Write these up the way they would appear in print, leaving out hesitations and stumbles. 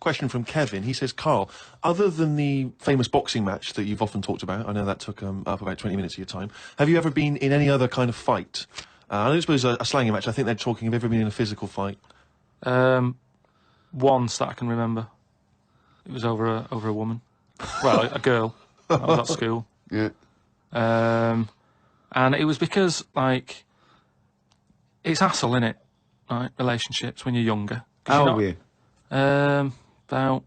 question from Kevin. He says, Carl, other than the famous boxing match that you've often talked about, I know that took up about 20 minutes of your time, have you ever been in any other kind of fight? I don't suppose a slanging match. I think they're talking, have you ever been in a physical fight? Once that I can remember. It was over a woman. Well, a girl. I was at school. Yeah. And it was because, like, it's hassle, innit? Right, relationships when you're younger. How old were you? About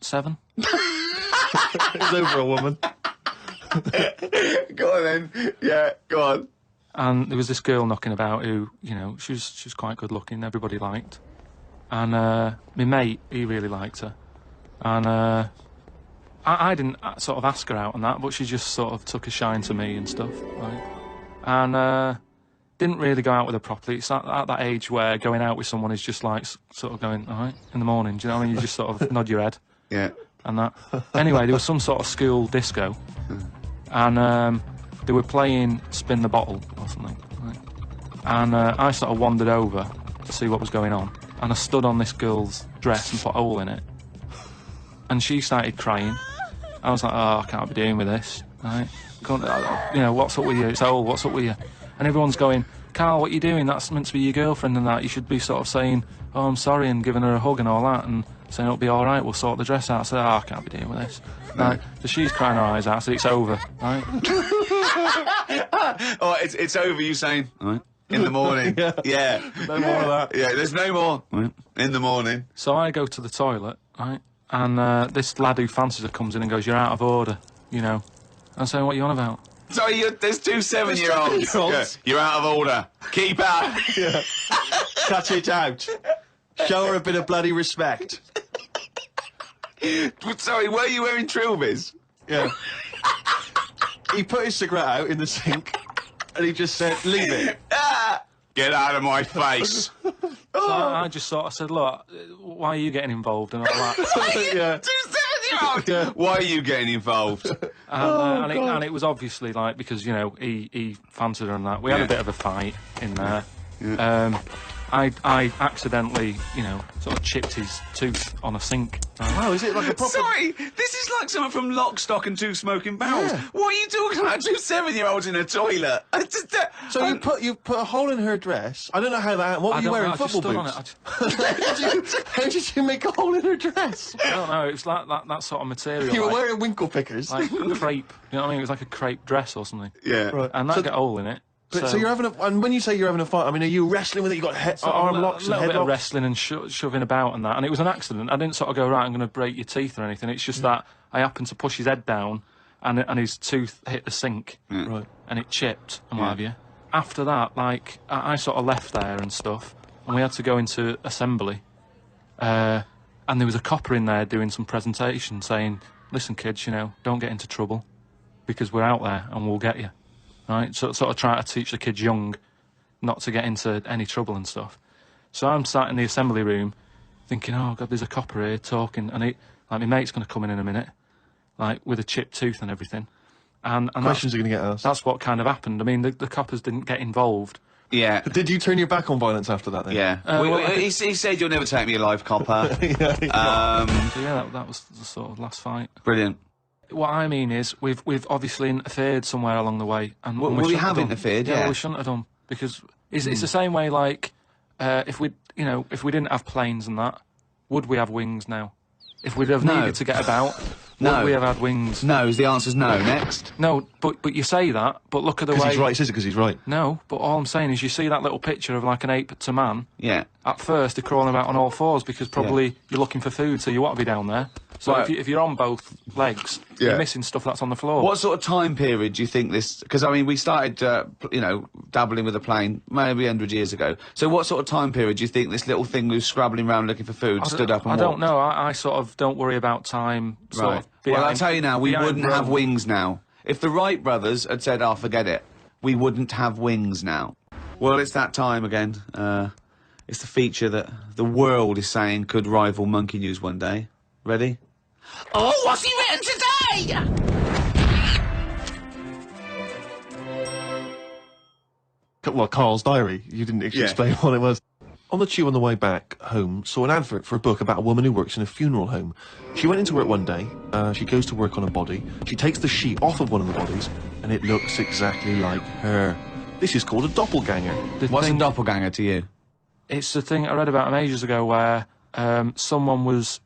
7. It was over a woman. Go on then. Yeah, go on. And there was this girl knocking about who, you know, she was quite good looking, everybody liked. And my mate, he really liked her. And I didn't sort of ask her out and that, but she just sort of took a shine to me and stuff, right? And didn't really go out with her properly. It's at that age where going out with someone is just like sort of going, all right, in the morning, do you know what I mean? You just sort of nod your head. Yeah. And that. Anyway, there was some sort of school disco. And they were playing Spin the Bottle or something. Right? And I sort of wandered over to see what was going on. And I stood on this girl's dress and put a hole in it. And she started crying. I was like, oh, I can't be doing with this. Right? You know, what's up with you? It's old, what's up with you? And everyone's going, Carl, what are you doing? That's meant to be your girlfriend and that. You should be sort of saying, oh, I'm sorry, and giving her a hug and all that, and saying it'll be all right, we'll sort the dress out. I said, oh, I can't be dealing with this. Right? So she's crying her eyes out, I said, it's over, right? Oh, it's over, you saying, all right, in the morning. Yeah. No more of that. Yeah, there's no more. Right. In the morning. So I go to the toilet, right? And this lad who fancies her comes in and goes, you're out of order, you know. I'm saying, what are you on about? Sorry, there's 2 7-year-olds. Yeah. You're out of order. Keep out. Yeah. Cut it out. Show her a bit of bloody respect. Sorry, were you wearing trilbies? Yeah. He put his cigarette out in the sink and he just said, leave it. Get out of my face. So I just sort of said, look, why are you getting involved and all that? Yeah. 2 7-year-olds. Yeah. Why are you getting involved? And it was obviously like, because, you know, he fancied her and that. We had a bit of a fight in there. Yeah. I accidentally, you know, sort of chipped his tooth on a sink. Wow, is it like a proper... Sorry, this is like someone from Lock, Stock and 2 Smoking Barrels. Yeah. What are you talking about? 2 7-year-olds in a toilet. So you put a hole in her dress. I don't know how that... What were you wearing, football boots? How did you make a hole in her dress? I don't know, it was like that sort of material. You were wearing winkle pickers. Like crepe, you know what I mean? It was like a crepe dress or something. Yeah. Right. And that got a hole in it. But so you're having a... And when you say you're having a fight, I mean, are you wrestling with it? You got arm locks and a little head bit of locks? wrestling and shoving about and that. And it was an accident. I didn't sort of go, right, I'm going to break your teeth or anything. It's just that I happened to push his head down and his tooth hit the sink. Right. And it chipped and what have you. After that, like, I sort of left there and stuff. And we had to go into assembly. And there was a copper in there doing some presentation saying, listen, kids, you know, don't get into trouble because we're out there and we'll get you. Right, so sort of trying to teach the kids young not to get into any trouble and stuff. So I'm sat in the assembly room thinking, oh, God, there's a copper here talking, and like my mate's going to come in a minute, like with a chipped tooth and everything. And Questions are going to get asked. That's what kind of happened. I mean, the coppers didn't get involved. Yeah. Did you turn your back on violence after that then? Yeah. He said you'll never take me alive, copper. So yeah, that was the sort of last fight. Brilliant. What I mean is, we've obviously interfered somewhere along the way, and we have interfered. Yeah, we shouldn't have done, because it's the same way. Like, if we didn't have planes and that, would we have wings now? If we'd have needed to get about, would we have had wings? No, the answer's no. Next. No, but you say that, but look at the way... Because he's right, he says it because he's right. No, but all I'm saying is you see that little picture of like an ape to man. Yeah. At first, they're crawling about on all fours because probably you're looking for food, so you want to be down there. So Right. if you're on both legs, you're missing stuff that's on the floor. What sort of time period do you think this... Because, I mean, we started, you know, dabbling with a plane maybe 100 years ago. So what sort of time period do you think this little thing who's scrabbling around looking for food stood up and walked? I don't know. I sort of don't worry about time. Sort of Well, I'll tell you now, we behind wouldn't have Rome. wings now. If the Wright brothers had said, oh, forget it, we wouldn't have wings now. Well, it's that time again. It's the feature that the world is saying could rival Monkey News one day. Ready? Oh, what's he written today? Well, Carl's diary. You didn't Yeah. explain what it was. On the tube on the way back home, saw an advert for a book about a woman who works in a funeral home. She went into work one day, she goes to work on a body, she takes the sheet off of one of the bodies, and it looks exactly like her. This is called a doppelganger. What's a doppelganger to you? It's the thing I read about ages ago where someone was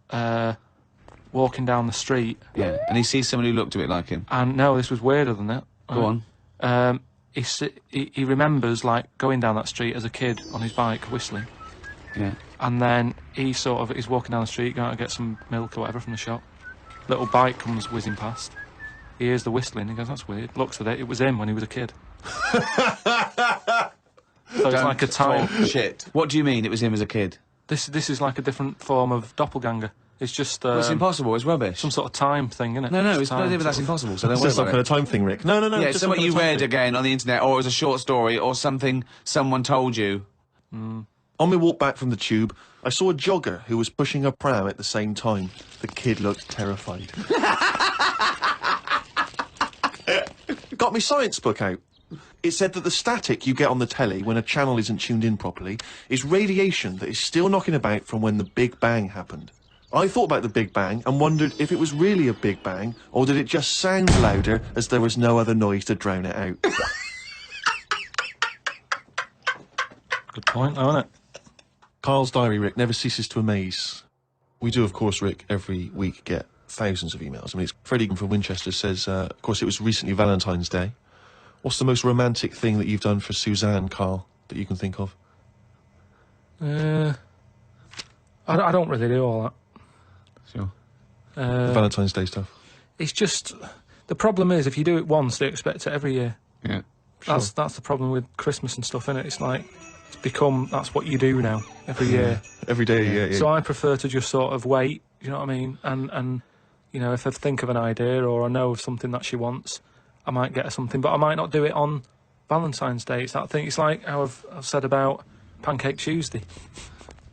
walking down the street. Yeah, and he sees someone who looked a bit like him. And no, this was weirder than that. Go on. He remembers, like, going down that street as a kid on his bike, whistling. Yeah. And then he's walking down the street, going to get some milk or whatever from the shop. Little bike comes whizzing past. He hears the whistling, he goes, that's weird. Looks at it, it was him when he was a kid. So it's like a time... Shit. What do you mean it was him as a kid? This is like a different form of doppelganger. It's just... Well, it's impossible, it's rubbish. Some sort of time thing, isn't it? No, it's time, not even that's impossible, so don't It's worry just some about kind it. of time thing, Rick. No. Yeah, it's just something some you kind of time read thing. again on the internet, or it was a short story, or something someone told you. On my walk back from the tube, I saw a jogger who was pushing a pram at the same time. The kid looked terrified. Got my science book out. It said that the static you get on the telly when a channel isn't tuned in properly is radiation that is still knocking about from when the Big Bang happened. I thought about the Big Bang and wondered if it was really a Big Bang, or did it just sound louder as there was no other noise to drown it out. Good point, though, isn't it? Carl's diary, Rick, never ceases to amaze. We do, of course, Rick, every week get thousands of emails. I mean, it's Freddie from Winchester says, of course, it was recently Valentine's Day. What's the most romantic thing that you've done for Suzanne, Carl, that you can think of? I don't really do all that. Sure. Valentine's Day stuff. It's just... The problem is, if you do it once, they expect it every year. Yeah. That's the problem with Christmas and stuff, innit? It's like, it's become, that's what you do now, every year. Every day, yeah. So I prefer to just sort of wait, you know what I mean? And you know, if I think of an idea or I know of something that she wants, I might get her something, but I might not do it on Valentine's Day. It's that thing. It's like how I've said about Pancake Tuesday.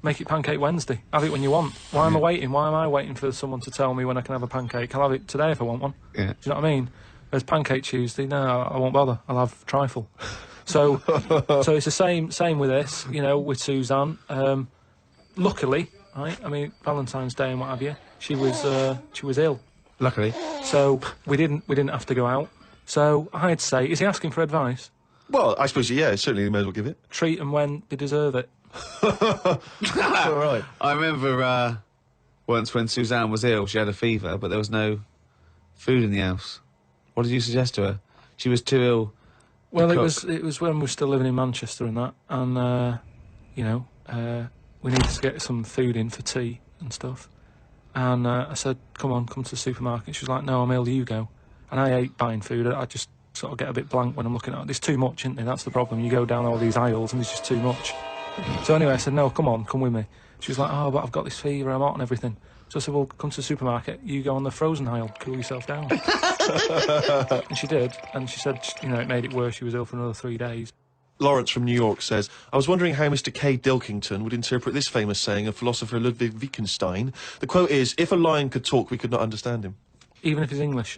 Make it Pancake Wednesday. Have it when you want. Why am I waiting? Why am I waiting for someone to tell me when I can have a pancake? I'll have it today if I want one. Yeah. Do you know what I mean? Whereas Pancake Tuesday, no, I won't bother. I'll have trifle. So it's the same with this, you know, with Suzanne. Luckily, right? I mean, Valentine's Day and what have you, she was ill. Luckily. So we didn't have to go out. So I'd say, is he asking for advice? Well, I suppose, yeah, certainly you may as well give it. Treat them when they deserve it. All right. I remember once when Suzanne was ill, she had a fever, but there was no food in the house. What did you suggest to her? She was too ill. Well, to it cook. was when we were still living in Manchester and that, and you know, we needed to get some food in for tea and stuff. And I said, come to the supermarket. She was like, no, I'm ill, you go. And I hate buying food. I just sort of get a bit blank when I'm looking at it. There's too much, isn't there? That's the problem. You go down all these aisles and there's just too much. So anyway, I said, no, come with me. She was like, oh, but I've got this fever, I'm hot and everything. So I said, well, come to the supermarket, you go on the frozen aisle, cool yourself down. And she did, and she said, you know, it made it worse, she was ill for another 3 days. Lawrence from New York says, I was wondering how Mr. K. Pilkington would interpret this famous saying of philosopher Ludwig Wittgenstein. The quote is, if a lion could talk, we could not understand him. Even if he's English.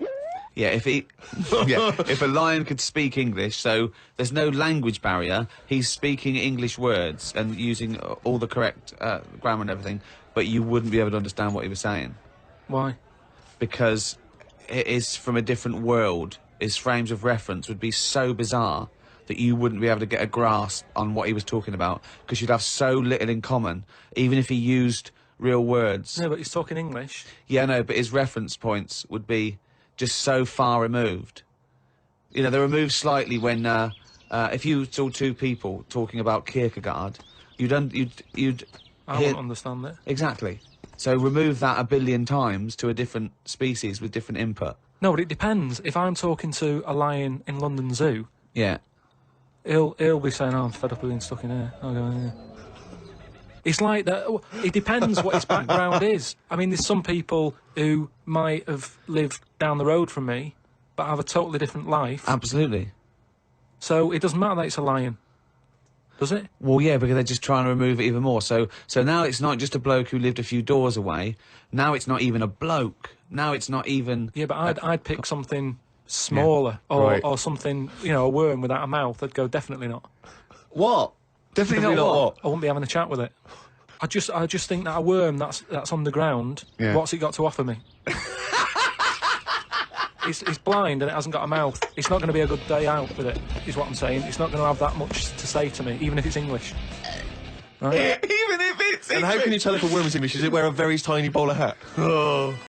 Yeah, if a lion could speak English, so there's no language barrier, he's speaking English words and using all the correct grammar and everything, but you wouldn't be able to understand what he was saying. Why? Because it is from a different world. His frames of reference would be so bizarre that you wouldn't be able to get a grasp on what he was talking about, because you'd have so little in common, even if he used real words. No, but he's talking English. Yeah, no, but his reference points would be just so far removed. You know, they're removed slightly when, if you saw two people talking about Kierkegaard, you'd I wouldn't understand that. Exactly. So remove that 1 billion times to a different species with different input. No, but it depends. If I'm talking to a lion in London Zoo, Yeah. he'll be saying, oh, I'm fed up with being stuck in here. I'll go, yeah. It's like that. It depends what his background is. I mean, there's some people who might have lived down the road from me, but have a totally different life. Absolutely. So it doesn't matter that it's a lion, does it? Well, yeah, because they're just trying to remove it even more. So now it's not just a bloke who lived a few doors away. Now it's not even a bloke. Now it's not even... Yeah, but I'd pick something smaller, or something, you know, a worm without a mouth. I'd go, definitely not. What? Definitely not what? I wouldn't be having a chat with it. I just think that a worm that's on the ground, Yeah. what's it got to offer me? It's blind and it hasn't got a mouth. It's not going to be a good day out with it, is what I'm saying. It's not going to have that much to say to me, even if it's English. Right? Even if it's And how can you tell if a worm is English? Does it wear a very tiny bowler hat?